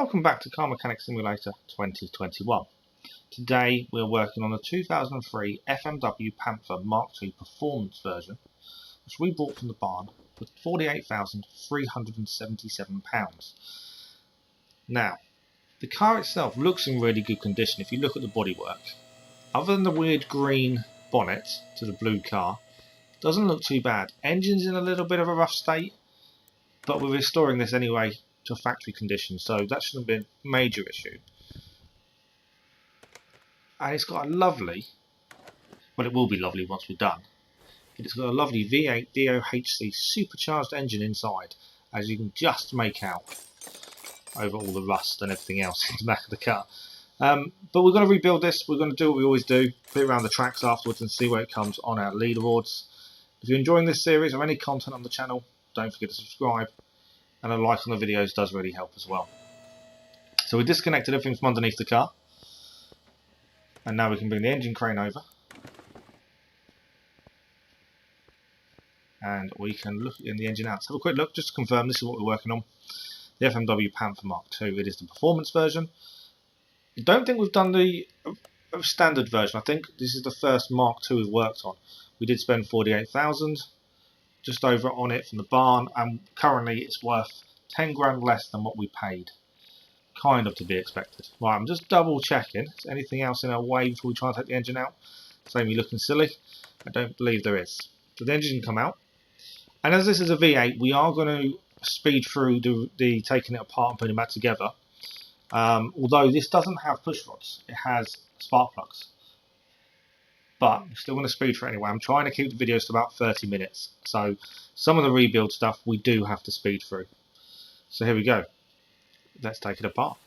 Welcome back to Car Mechanic Simulator 2021. Today we're working on the 2003 FMW Panther MK2 Performance version, which we bought from the barn for £48,377. Now, the car itself looks in really good condition if you look at the bodywork. Other than the weird green bonnet to the blue car, it doesn't look too bad. Engine's in a little bit of a rough state, but we're restoring this anyway to factory condition, so that shouldn't be a major issue. And it's got a lovely, well, it will be lovely once we're done, but it's got a lovely V8 DOHC supercharged engine inside, as you can just make out over all the rust and everything else in the back of the car. But we're going to rebuild this. We're going to do what we always do, put it around the tracks afterwards and see where it comes on our leaderboards. If you're enjoying this series or any content on the channel, don't forget to subscribe, and a like on the videos does really help as well. So we disconnected everything from underneath the car, and now we can bring the engine crane over and we can look in the engine out. Let's have a quick look just to confirm this is what we're working on. The FMW Panther MK2. It is the performance version. I don't think we've done the standard version. I think this is the first MK2 we've worked on. We did spend 48,000 just over on it from the barn, and currently it's worth 10 grand less than what we paid. Kind of to be expected. Right, I'm just double checking. Is there anything else in our way before we try and take the engine out? Save me looking silly. I don't believe there is. So the engine can come out, and as this is a V8, we are going to speed through the taking it apart and putting it back together. Although this doesn't have push rods, it has spark plugs. But I'm still going to speed through it anyway. I'm trying to keep the videos to about 30 minutes. So some of the rebuild stuff we do have to speed through. So here we go. Let's take it apart.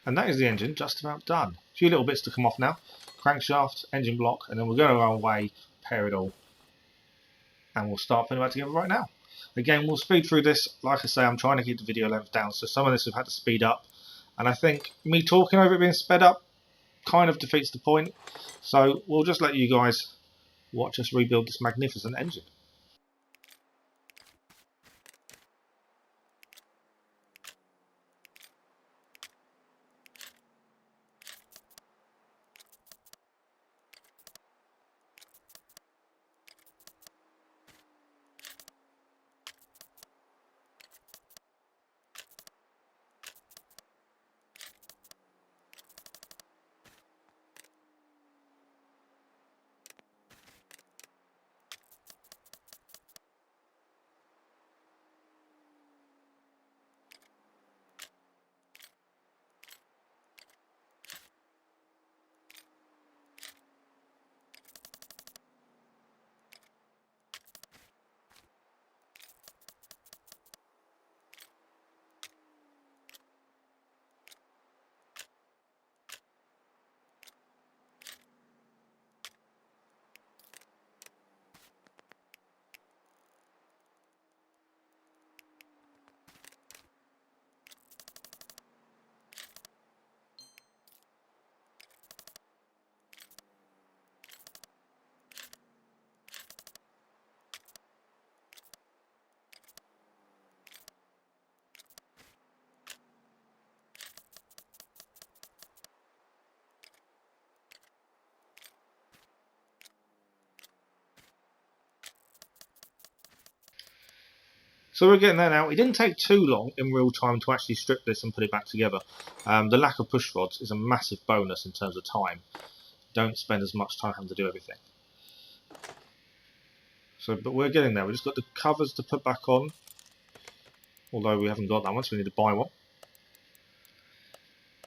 And that is the engine just about done. A few little bits to come off now. Crankshaft, engine block, and then we're going to go our way, pair it all, and we'll start putting it back together right now. Again, we'll speed through this. Like I say, I'm trying to keep the video length down, so some of this we've had to speed up. And I think me talking over it being sped up kind of defeats the point. So we'll just let you guys watch us rebuild this magnificent engine. So we're getting there now. It didn't take too long in real time to actually strip this and put it back together. The lack of push rods is a massive bonus in terms of time. Don't spend as much time having to do everything. So, but we're getting there. We've just got the covers to put back on. Although we haven't got that one, so we need to buy one.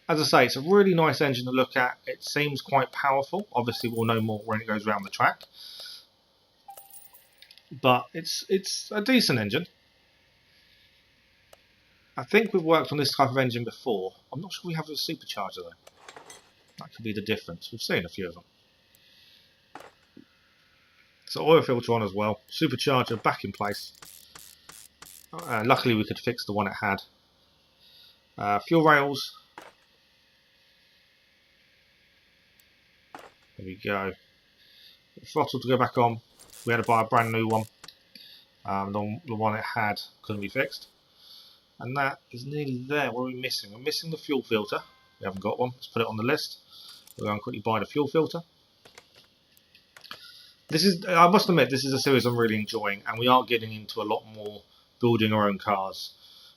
As I say, it's a really nice engine to look at. It seems quite powerful. Obviously, we'll know more when it goes around the track. But it's a decent engine. I think we've worked on this type of engine before. I'm not sure we have a supercharger though. That could be the difference. We've seen a few of them. So oil filter on as well. Supercharger back in place. Luckily we could fix the one it had. Fuel rails. There we go. The throttle to go back on. We had to buy a brand new one. The one it had couldn't be fixed. And that is nearly there. What are we missing? We're missing the fuel filter. We haven't got one. Let's put it on the list. We're going to quickly buy the fuel filter. This is, I must admit, this is a series I'm really enjoying, and we are getting into a lot more building our own cars,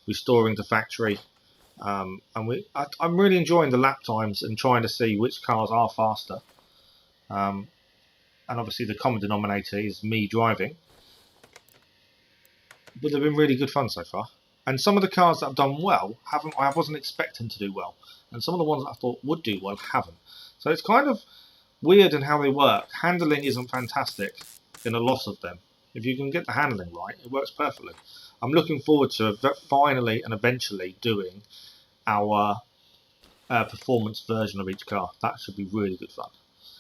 restoring to factory, and I'm really enjoying the lap times and trying to see which cars are faster. And obviously the common denominator is me driving, but they've been really good fun so far. And some of the cars that have done well I wasn't expecting to do well, and some of the ones that I thought would do well haven't. So it's kind of weird in how they work. Handling isn't fantastic in a lot of them. If you can get the handling right, it works perfectly. I'm looking forward to finally and eventually doing our performance version of each car. That should be really good fun.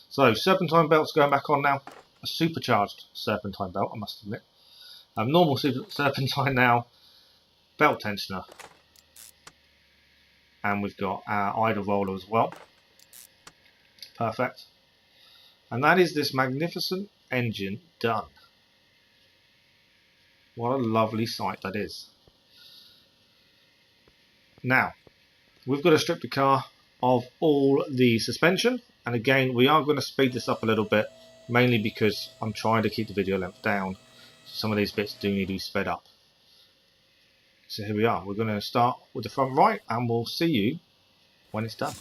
So serpentine belt's going back on now. A supercharged serpentine belt, I must admit. Normal serpentine now. Belt tensioner. And we've got our idle roller as well. Perfect. And that is this magnificent engine done. What a lovely sight that is. Now, we've got to strip the car of all the suspension. And again, we are going to speed this up a little bit, mainly because I'm trying to keep the video length down. Some of these bits do need to be sped up. So here we are. We're going to start with the front right, and we'll see you when it's done.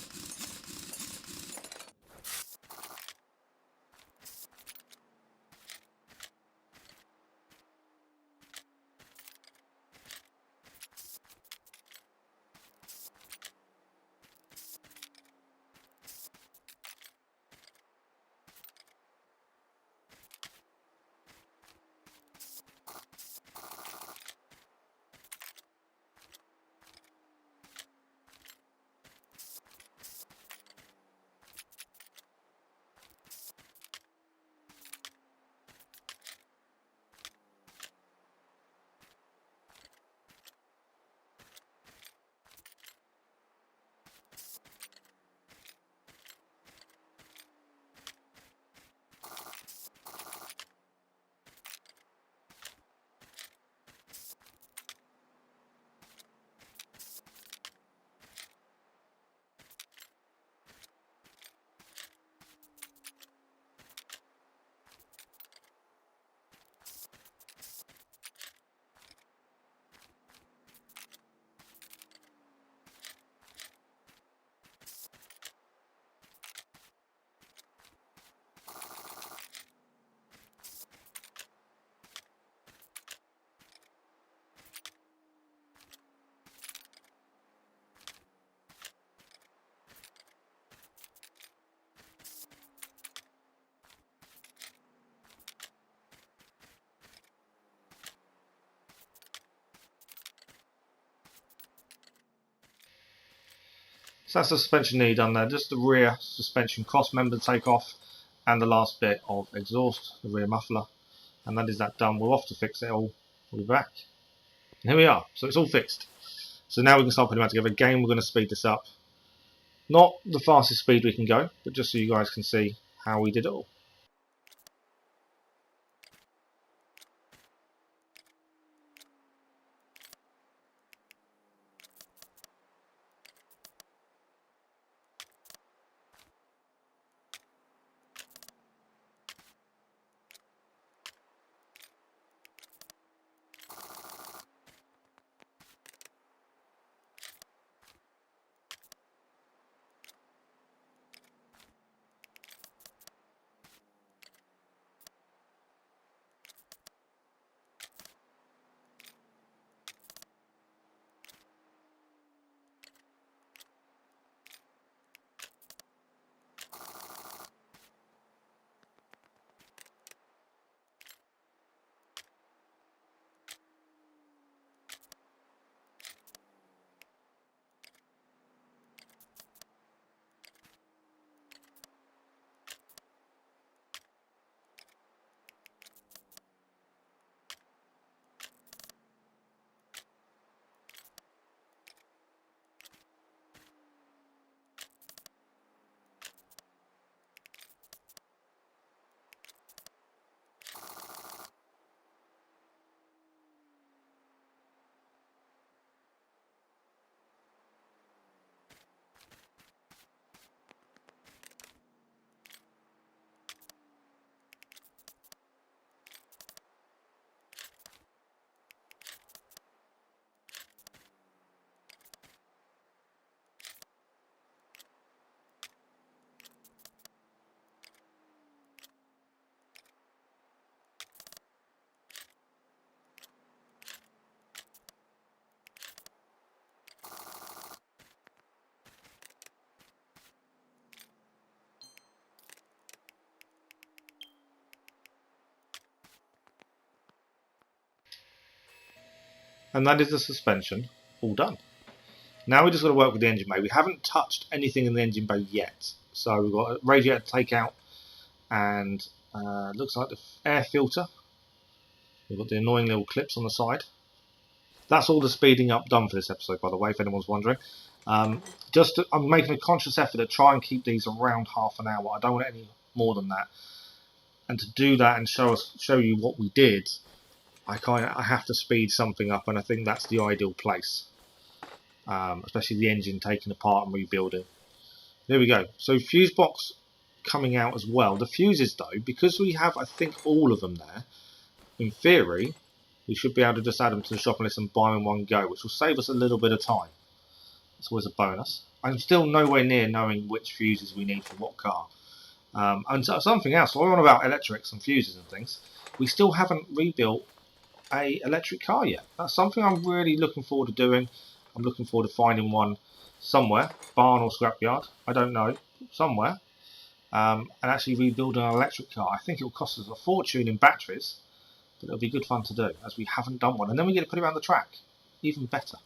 So that's the suspension knee done there, just the rear suspension cross member take off and the last bit of exhaust, the rear muffler, and that is that done. We're off to fix it all. We'll be back. And here we are, so it's all fixed. So now we can start putting that together. Again, we're going to speed this up. Not the fastest speed we can go, but just so you guys can see how we did it all. And that is the suspension all done. Now we just got to work with the engine bay. We haven't touched anything in the engine bay yet. So we've got a radiator to take out, and looks like the air filter. We've got the annoying little clips on the side. That's all the speeding up done for this episode, by the way, if anyone's wondering. I'm making a conscious effort to try and keep these around half an hour. I don't want any more than that. And to do that and show you what we did, I have to speed something up, and I think that's the ideal place. Especially the engine taken apart and rebuilding. There we go. So fuse box coming out as well. The fuses though, because we have I think all of them there, in theory we should be able to just add them to the shopping list and buy them in one go, which will save us a little bit of time. It's always a bonus. I'm still nowhere near knowing which fuses we need for what car. And so something else, while we're on about electrics and fuses and things, we still haven't rebuilt a electric car yet. That's something I'm really looking forward to doing. I'm looking forward to finding one somewhere, barn or scrapyard, I don't know, somewhere, and actually rebuilding an electric car. I think it will cost us a fortune in batteries, but it'll be good fun to do, as we haven't done one. And then we get to put it around the track, even better.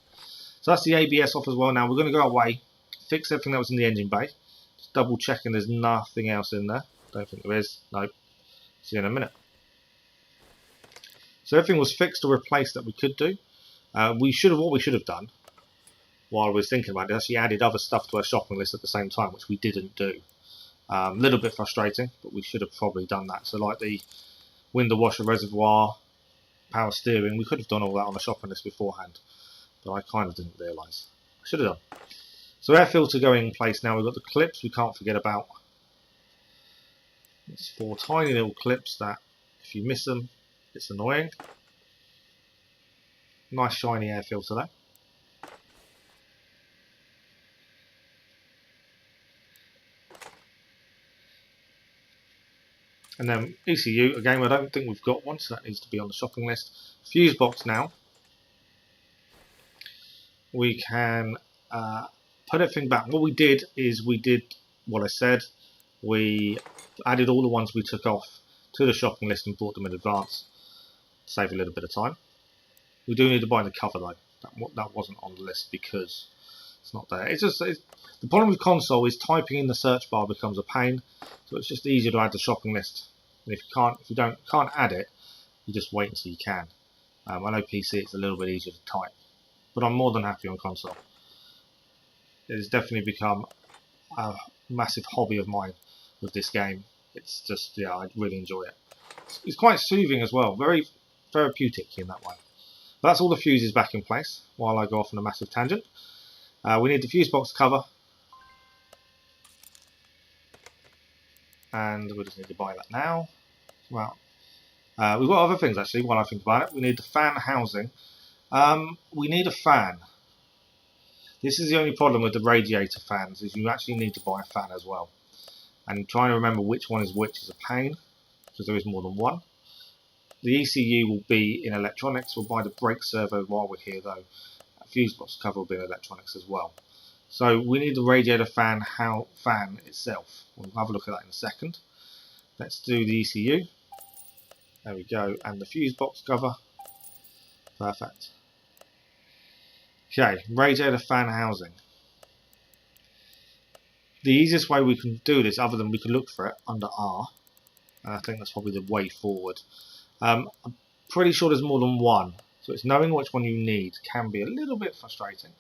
So that's the ABS off as well. Now we're going to go away, fix everything that was in the engine bay, just double checking there's nothing else in there. Don't think there is. Nope. See you in a minute. So everything was fixed or replaced that we could do. What we should have done, while I was thinking about it, actually added other stuff to our shopping list at the same time, which we didn't do. A little bit frustrating, but we should have probably done that. So like the window washer reservoir, power steering, we could have done all that on the shopping list beforehand, but I kind of didn't realise. I should have done. So air filter going in place now. We've got the clips we can't forget about. It's 4 tiny little clips that if you miss them, it's annoying. Nice shiny air filter there. And then ECU, again I don't think we've got one, so that needs to be on the shopping list. Fuse box now. We can put everything back. What we did is we did what I said. We added all the ones we took off to the shopping list and bought them in advance. Save a little bit of time. We do need to buy the cover though. That wasn't on the list because it's not there. The problem with console is typing in the search bar becomes a pain, so it's just easier to add the shopping list. And if you can't add it, you just wait until you can. I know PC it's a little bit easier to type, but I'm more than happy on console. It has definitely become a massive hobby of mine with this game. It's just, yeah, I really enjoy it. It's quite soothing as well, very therapeutic in that way. But that's all the fuses back in place while I go off on a massive tangent. We need the fuse box cover, and we just need to buy that now. Well, we've got other things actually while I think about it. We need the fan housing. We need a fan. This is the only problem with the radiator fans, is you actually need to buy a fan as well. And trying to remember which one is which is a pain, because there is more than one. The ECU will be in electronics. We'll buy the brake servo while we're here though. A fuse box cover will be in electronics as well. So we need the radiator fan itself. We'll have a look at that in a second. Let's do the ECU. There we go, and the fuse box cover. Perfect. Okay, radiator fan housing. The easiest way we can do this, other than we can look for it under R, and I think that's probably the way forward. I'm pretty sure there's more than one, so it's knowing which one you need can be a little bit frustrating.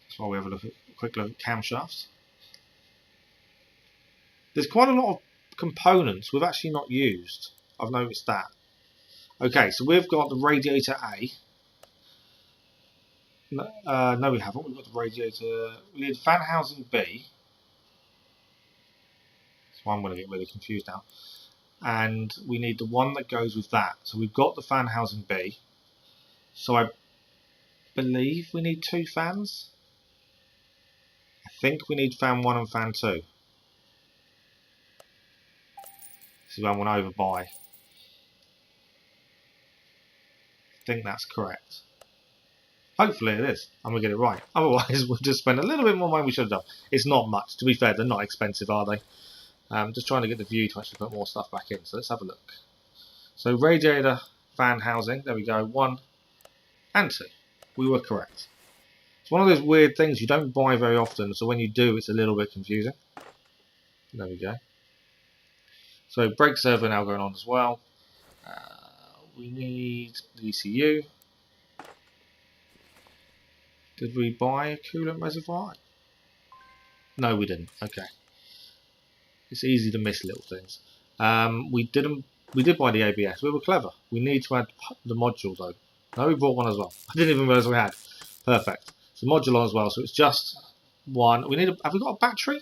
That's why we have a quick look at camshafts. There's quite a lot of components we've actually not used. I've noticed that. Okay, so we've got the radiator A. No, we haven't. We've got the radiator. We need fan housing B. That's why I'm going to get really confused now. And we need the one that goes with that. So we've got the fan housing B. So I believe we need 2 fans. I think we need fan 1 and fan 2. This is where I went over by. I think that's correct. Hopefully it is, and we'll get it right. Otherwise, we'll just spend a little bit more money we should have done. It's not much. To be fair, they're not expensive, are they? Just trying to get the view to actually put more stuff back in. So let's have a look. So radiator fan housing. There we go. 1 and 2. We were correct. It's one of those weird things you don't buy very often, so when you do, it's a little bit confusing. There we go. So brake servo now going on as well. We need the ECU. Did we buy a coolant reservoir? No, we didn't. Okay. It's easy to miss little things. We did buy the ABS. We were clever. We need to add the module though. No, we bought one as well. I didn't even realise we had. Perfect. It's a module as well, so it's just one. We need. Have we got a battery?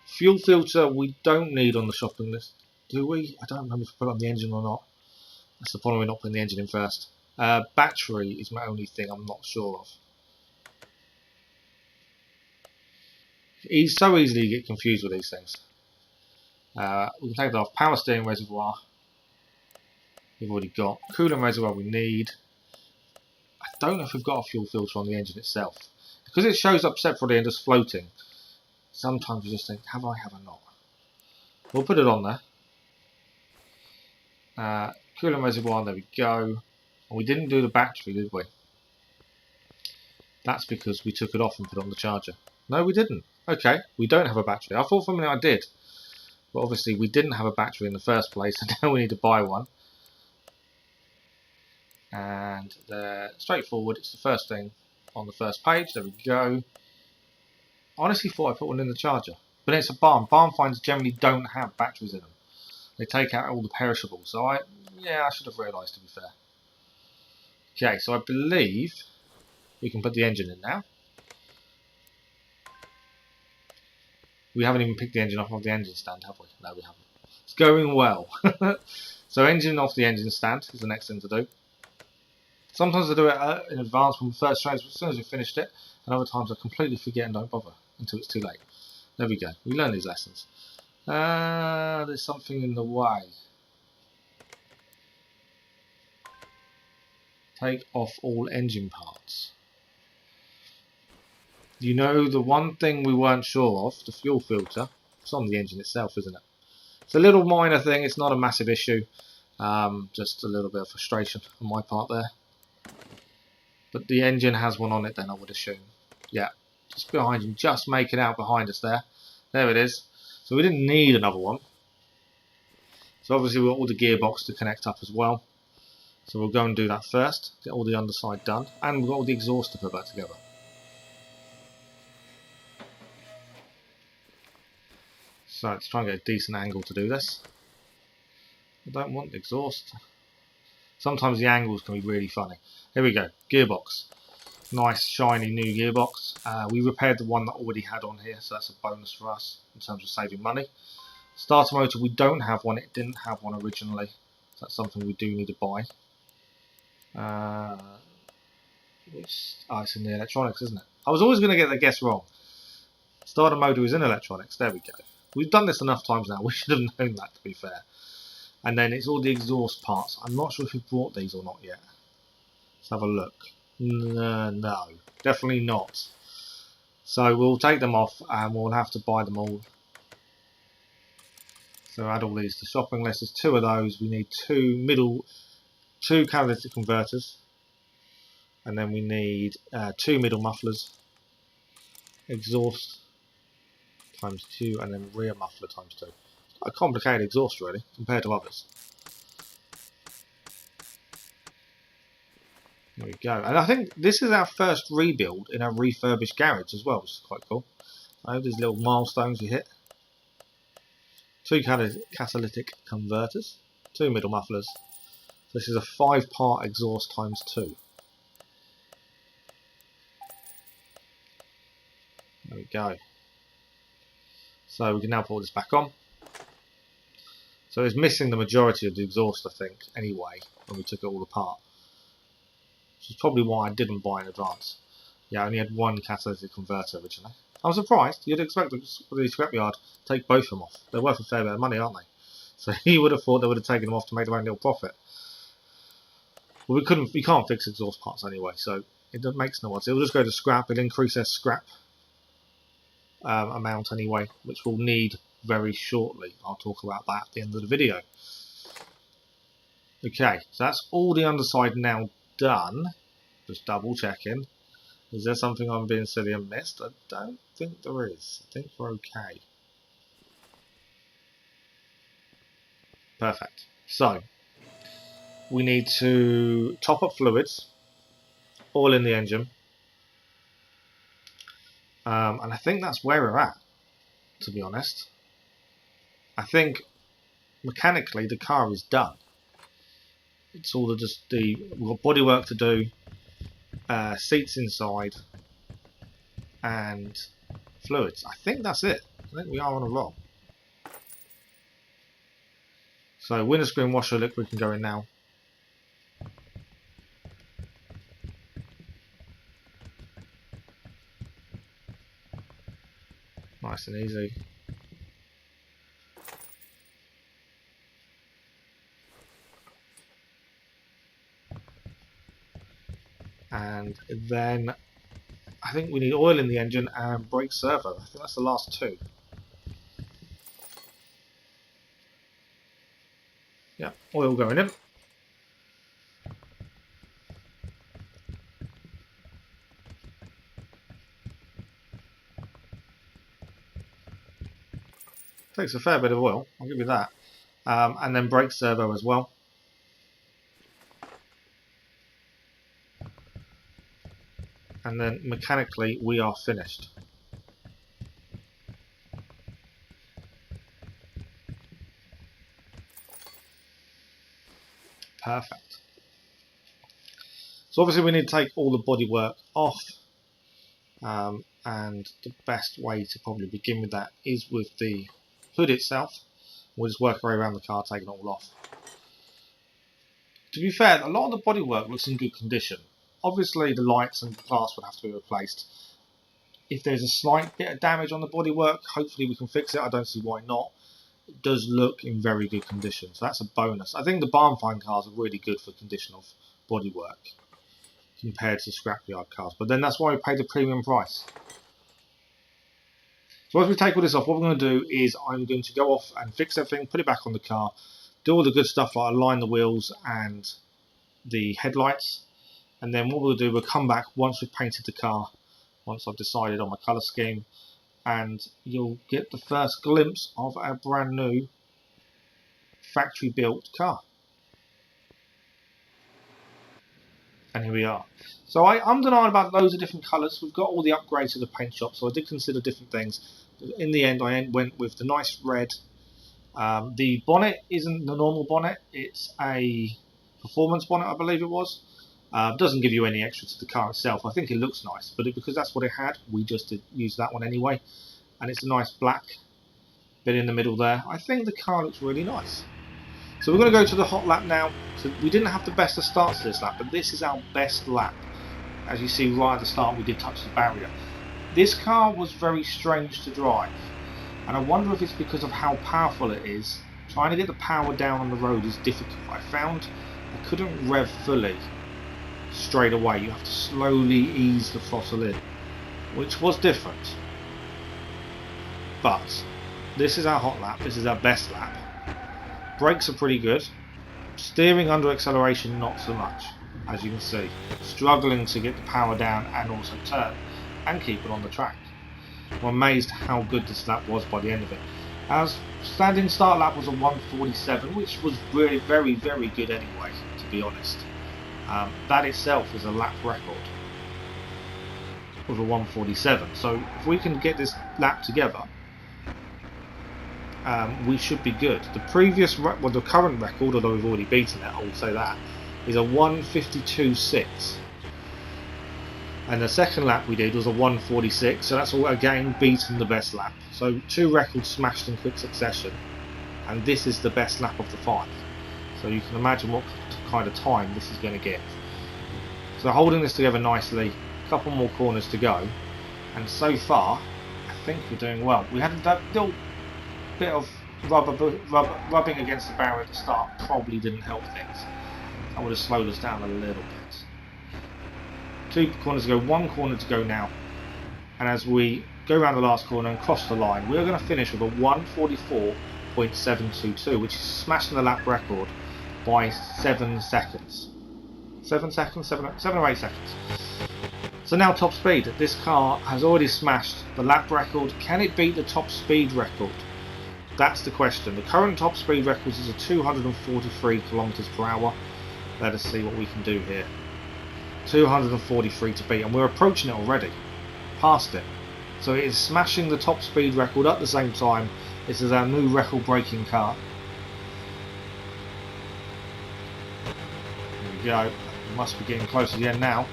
Fuel filter we don't need on the shopping list, do we? I don't remember if we put it on the engine or not. That's the problem, we're not putting the engine in first. Battery is my only thing I'm not sure of. So easily get confused with these things. We can take it off. Power steering reservoir we've already got. Coolant reservoir we need. I don't know if we've got a fuel filter on the engine itself. Because it shows up separately and just floating, sometimes you just think, have I not? We'll put it on there. Coolant reservoir, there we go. And we didn't do the battery, did we? That's because we took it off and put it on the charger. No, we didn't. Okay, we don't have a battery. I thought for a minute I did. But obviously we didn't have a battery in the first place, and now we need to buy one. And they're straightforward, it's the first thing on the first page. There we go. I honestly thought I put one in the charger. But it's a barn. Barn finds generally don't have batteries in them. They take out all the perishables. So I should have realised, to be fair. Okay, so I believe we can put the engine in now. We haven't even picked the engine off of the engine stand, have we? No, we haven't. It's going well. So engine off the engine stand is the next thing to do. Sometimes I do it in advance when we first train, as soon as we've finished it, and other times I completely forget and don't bother until it's too late. There we go. We learn these lessons. There's something in the way. Take off all engine parts. You know, the one thing we weren't sure of, the fuel filter, it's on the engine itself, isn't it? It's a little minor thing, it's not a massive issue. Just a little bit of frustration on my part there. But the engine has one on it then, I would assume. Yeah, just behind you, just make it out behind us there. There it is. So we didn't need another one. So obviously we've got all the gearbox to connect up as well. So we'll go and do that first, get all the underside done, and we've got all the exhaust to put back together. So let's try and get a decent angle to do this. I don't want the exhaust. Sometimes the angles can be really funny. Here we go, gearbox. Nice shiny new gearbox. We repaired the one that already had on here, so that's a bonus for us in terms of saving money. Starter motor, we don't have one, it didn't have one originally. So that's something we do need to buy. It's in the electronics, isn't it? I was always going to get the guess wrong. Starter motor is in electronics, there we go. We've done this enough times now, we should have known that, to be fair. And then it's all the exhaust parts. I'm not sure if we've brought these or not yet. Let's have a look. No, definitely not. So we'll take them off and we'll have to buy them all. So add all these to shopping list. There's 2 of those. We need 2 catalytic converters. And then we need 2 middle mufflers. Exhaust times 2 and then rear muffler times 2. Quite a complicated exhaust really compared to others. There we go. And I think this is our first rebuild in a refurbished garage as well, which is quite cool. These little milestones we hit. 2 catalytic converters, 2 middle mufflers. This is a 5-part exhaust times 2. There we go. So we can now put this back on. So it's missing the majority of the exhaust, I think, anyway, when we took it all apart. Which is probably why I didn't buy in advance. Yeah, I only had 1 catalytic converter originally. I'm surprised. You'd expect the scrapyard to take both of them off. They're worth a fair bit of money, aren't they? So you would have thought they would have taken them off to make their own little profit. Well, we can't fix exhaust parts anyway, so it makes no odds. It will just go to scrap. It'll increase their scrap amount anyway, which we'll need very shortly. I'll talk about that at the end of the video. Okay, so that's all the underside now done. Just double checking. Is there something I'm being silly and missed? I don't think there is. I think we're okay. Perfect. So, we need to top up fluids, oil in the engine, and I think that's where we're at, to be honest. I think mechanically the car is done. It's all we've got bodywork to do, seats inside, and fluids. I think that's it. I think we are on a roll. So windscreen washer liquid can go in now. Nice and easy. And then I think we need oil in the engine and brake servo. I think that's the last two. Yeah, oil going in. Takes a fair bit of oil, I'll give you that. And then brake servo as well. And then mechanically we are finished. Perfect. So obviously we need to take all the bodywork off, and the best way to probably begin with that is with the hood itself. We'll just work our way around the car, taking it all off. To be fair, a lot of the bodywork looks in good condition. Obviously the lights and glass would have to be replaced. If there's a slight bit of damage on the bodywork, hopefully we can fix it. I don't see why not. It does look in very good condition, so that's a bonus. I think the barn find cars are really good for condition of bodywork compared to scrapyard cars, but then that's why we pay the premium price. So as we take all this off, what we're going to do is I'm going to go off and fix everything, put it back on the car, do all the good stuff like align the wheels and the headlights, and then what we'll do, we'll come back once we've painted the car, once I've decided on my colour scheme, and you'll get the first glimpse of our brand new factory built car. And here we are. So I'm denying about loads of different colours. We've got all the upgrades to the paint shop, so I did consider different things. In the end I went with the nice red. The bonnet isn't the normal bonnet, it's a performance bonnet, I believe it was. Doesn't give you any extra to the car itself. I think it looks nice, but because that's what it had, we just did use that one anyway. And it's a nice black bit in the middle there. I think the car looks really nice. So we're going to go to the hot lap now. So we didn't have the best of starts to this lap, but this is our best lap. As you see right at the start, we did touch the barrier. This car was very strange to drive, and I wonder if it's because of how powerful it is. Trying to get the power down on the road is difficult. I found I couldn't rev fully straight away. You have to slowly ease the throttle in, which was different. But this is our hot lap. This is our best lap. Brakes are pretty good. Steering under acceleration, not so much, as you can see. Struggling to get the power down and also turn and keep it on the track. I'm amazed how good this lap was by the end of it. Our standing start lap was a 1:47, which was really very, very good anyway, to be honest. That itself is a lap record of a 1:47. So if we can get this lap together, we should be good. The previous, well, the current record, although we've already beaten it, I will say that, is a 1:52.6, and the second lap we did was a 1:46. So that's all again beating the best lap. So 2 records smashed in quick succession, and this is the best lap of the 5. So you can imagine what kind of time this is going to get. So holding this together nicely, a couple more corners to go, and so far I think we're doing well. We had that little bit of rubbing against the barrier at the start, probably didn't help things. That would have slowed us down a little bit. 2 corners to go, 1 corner to go now, and as we go around the last corner and cross the line, we're going to finish with a 1:44.722, which is smashing the lap record by 7 seconds. 7 seconds? 7 or 8 seconds. So now top speed. This car has already smashed the lap record. Can it beat the top speed record? That's the question. The current top speed record is a 243 kilometers per hour. Let us see what we can do here. 243 to beat, and we're approaching it already. Past it. So it is smashing the top speed record at the same time. This is our new record breaking car. There we go. We must be getting close to the end now.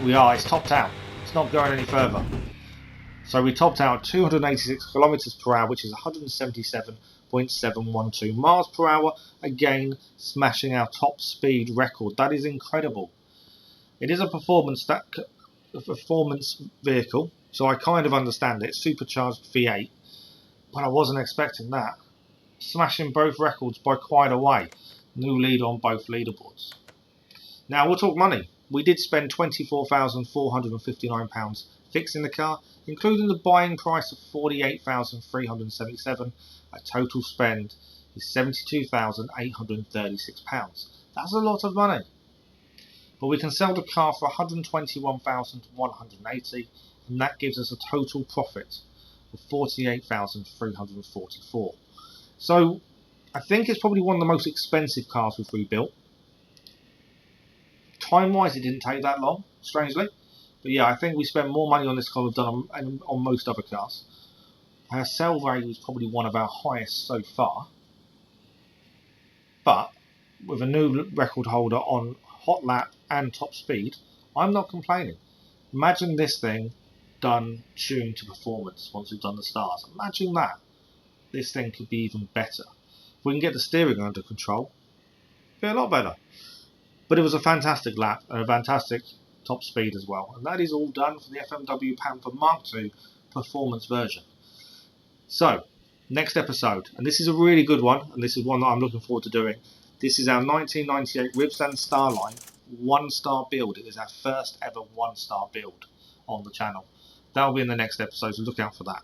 We are. It's topped out. It's not going any further. So we topped out at 286 kilometers per hour, which is 177.712 miles per hour. Again, smashing our top speed record. That is incredible. It is a performance vehicle, so I kind of understand it. Supercharged V8, but I wasn't expecting that. Smashing both records by quite a way. New lead on both leaderboards. Now we'll talk money. We did spend £24,459 fixing the car, including the buying price of £48,377. A total spend is £72,836. That's a lot of money. But we can sell the car for £121,180, and that gives us a total profit of £48,344. So I think it's probably one of the most expensive cars we've rebuilt. Time-wise, it didn't take that long, strangely. But yeah, I think we spent more money on this car than we've done on most other cars. Our sell value is probably one of our highest so far. But with a new record holder on hot lap and top speed, I'm not complaining. Imagine this thing done tuned to performance once we've done the stars. Imagine that. This thing could be even better. If we can get the steering under control, it'd be a lot better. But it was a fantastic lap and a fantastic top speed as well. And that is all done for the FMW Panther MK2 Performance version. So, next episode, and this is a really good one, and this is one that I'm looking forward to doing. This is our 1998 Ribsand Starline 1-star build. It is our first ever 1-star build on the channel. That will be in the next episode, so look out for that.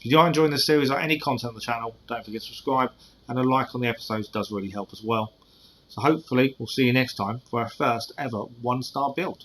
If you are enjoying this series or any content on the channel, don't forget to subscribe, and a like on the episodes does really help as well. So hopefully we'll see you next time for our first ever 1-star build.